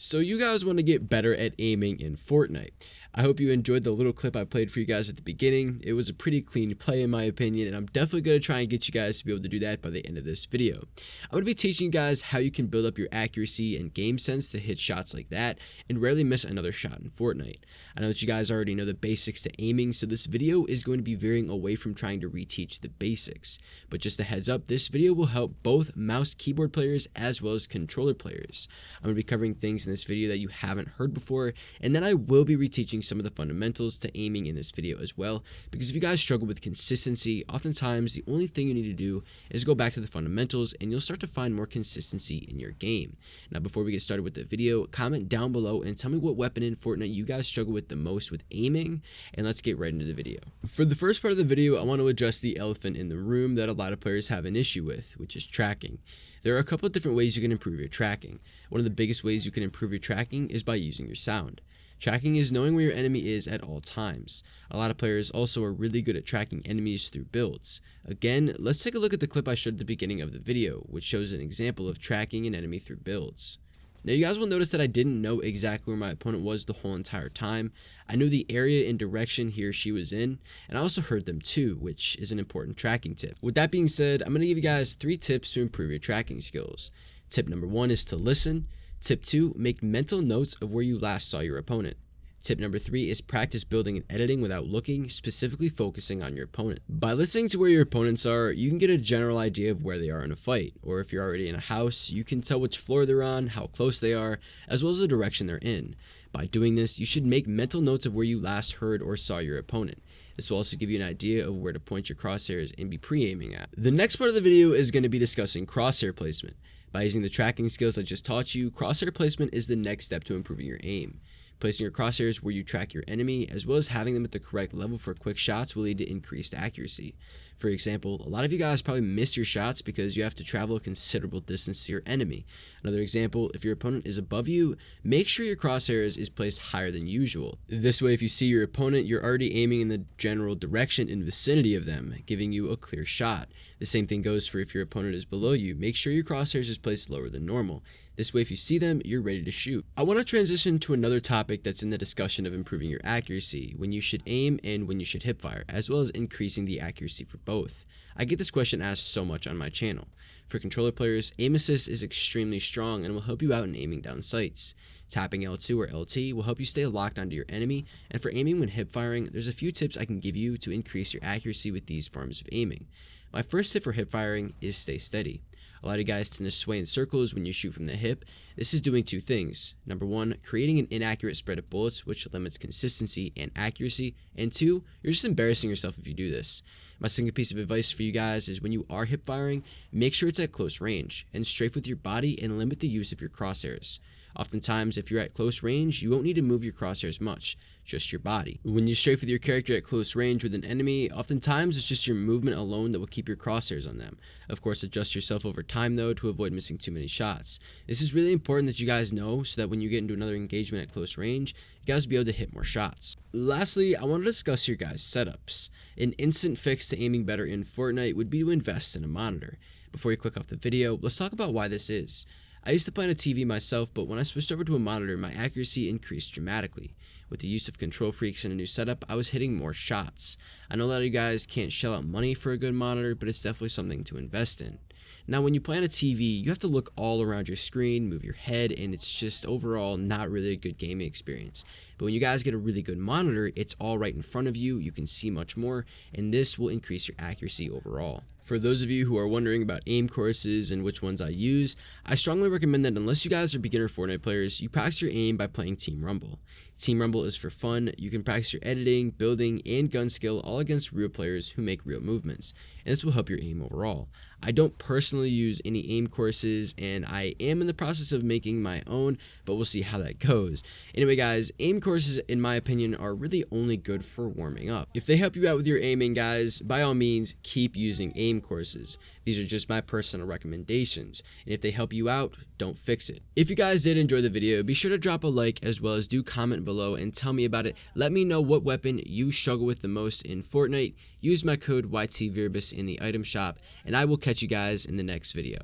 So you guys want to get better at aiming in Fortnite. I hope you enjoyed the little clip I played for you guys at the beginning. It was a pretty clean play in my opinion, and I'm definitely going to try and get you guys to be able to do that by the end of this video. I'm going to be teaching you guys how you can build up your accuracy and game sense to hit shots like that and rarely miss another shot in Fortnite. I know that you guys already know the basics to aiming, so this video is going to be veering away from trying to reteach the basics. But just a heads up, this video will help both mouse keyboard players as well as controller players. I'm going to be covering things in this video that you haven't heard before, and then I will be reteaching some of the fundamentals to aiming in this video as well, because if you guys struggle with consistency, oftentimes the only thing you need to do is go back to the fundamentals and you'll start to find more consistency in your game. Now before we get started with the video, comment down below and tell me what weapon in Fortnite you guys struggle with the most with aiming, and let's get right into the video. For the first part of the video, I want to address the elephant in the room that a lot of players have an issue with, which is tracking. There are a couple of different ways you can improve your tracking. One of the biggest ways you can improve your tracking is by using your sound. Tracking is knowing where your enemy is at all times. A lot of players also are really good at tracking enemies through builds. Again, let's take a look at the clip I showed at the beginning of the video, which shows an example of tracking an enemy through builds. Now you guys will notice that I didn't know exactly where my opponent was the whole entire time. I knew the area and direction he or she was in, and I also heard them too, which is an important tracking tip. With that being said, I'm going to give you guys 3 tips to improve your tracking skills. Tip number 1 is to listen. Tip 2, make mental notes of where you last saw your opponent. Tip number 3 is practice building and editing without looking, specifically focusing on your opponent. By listening to where your opponents are, you can get a general idea of where they are in a fight, or if you're already in a house, you can tell which floor they're on, how close they are, as well as the direction they're in. By doing this, you should make mental notes of where you last heard or saw your opponent. This will also give you an idea of where to point your crosshairs and be pre-aiming at. The next part of the video is going to be discussing crosshair placement. By using the tracking skills I just taught you, crosshair placement is the next step to improving your aim. Placing your crosshairs where you track your enemy, as well as having them at the correct level for quick shots, will lead to increased accuracy. For example, a lot of you guys probably miss your shots because you have to travel a considerable distance to your enemy. Another example, if your opponent is above you, make sure your crosshairs is placed higher than usual. This way, if you see your opponent, you're already aiming in the general direction and vicinity of them, giving you a clear shot. The same thing goes for if your opponent is below you. Make sure your crosshairs is placed lower than normal. This way, if you see them, you're ready to shoot. I want to transition to another topic that's in the discussion of improving your accuracy, when you should aim and when you should hipfire, as well as increasing the accuracy for both. I get this question asked so much on my channel. For controller players, aim assist is extremely strong and will help you out in aiming down sights. Tapping L2 or LT will help you stay locked onto your enemy, and for aiming when hipfiring, there's a few tips I can give you to increase your accuracy with these forms of aiming. My first tip for hipfiring is stay steady. A lot of you guys tend to sway in circles when you shoot from the hip. This is doing 2 things. Number 1, creating an inaccurate spread of bullets, which limits consistency and accuracy. And 2, you're just embarrassing yourself if you do this. My second piece of advice for you guys is when you are hip firing, make sure it's at close range and strafe with your body and limit the use of your crosshairs. Oftentimes, if you're at close range, you won't need to move your crosshairs much, just your body. When you strafe with your character at close range with an enemy, oftentimes it's just your movement alone that will keep your crosshairs on them. Of course, adjust yourself over time though to avoid missing too many shots. This is really important that you guys know so that when you get into another engagement at close range, you guys will be able to hit more shots. Lastly, I want to discuss your guys' setups. An instant fix to aiming better in Fortnite would be to invest in a monitor. Before you click off the video, let's talk about why this is. I used to play on a TV myself, but when I switched over to a monitor, my accuracy increased dramatically. With the use of control freaks and a new setup, I was hitting more shots. I know a lot of you guys can't shell out money for a good monitor, but it's definitely something to invest in. Now, when you play on a TV, you have to look all around your screen, move your head, and it's just overall not really a good gaming experience. But when you guys get a really good monitor, it's all right in front of you, you can see much more, and this will increase your accuracy overall. For those of you who are wondering about aim courses and which ones I use, I strongly recommend that unless you guys are beginner Fortnite players, you practice your aim by playing Team Rumble. Team Rumble is for fun. You can practice your editing, building, and gun skill all against real players who make real movements, and this will help your aim overall. I don't personally use any aim courses, and I am in the process of making my own, but we'll see how that goes. Anyway guys, aim courses in my opinion are really only good for warming up. If they help you out with your aiming guys, by all means keep using aim courses. These are just my personal recommendations, and if they help you out, don't fix it. If you guys did enjoy the video, be sure to drop a like as well as do comment below and tell me about it. Let me know what weapon you struggle with the most in Fortnite. Use my code YTVirbus in the item shop, and I will catch you guys in the next video.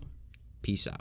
Peace out.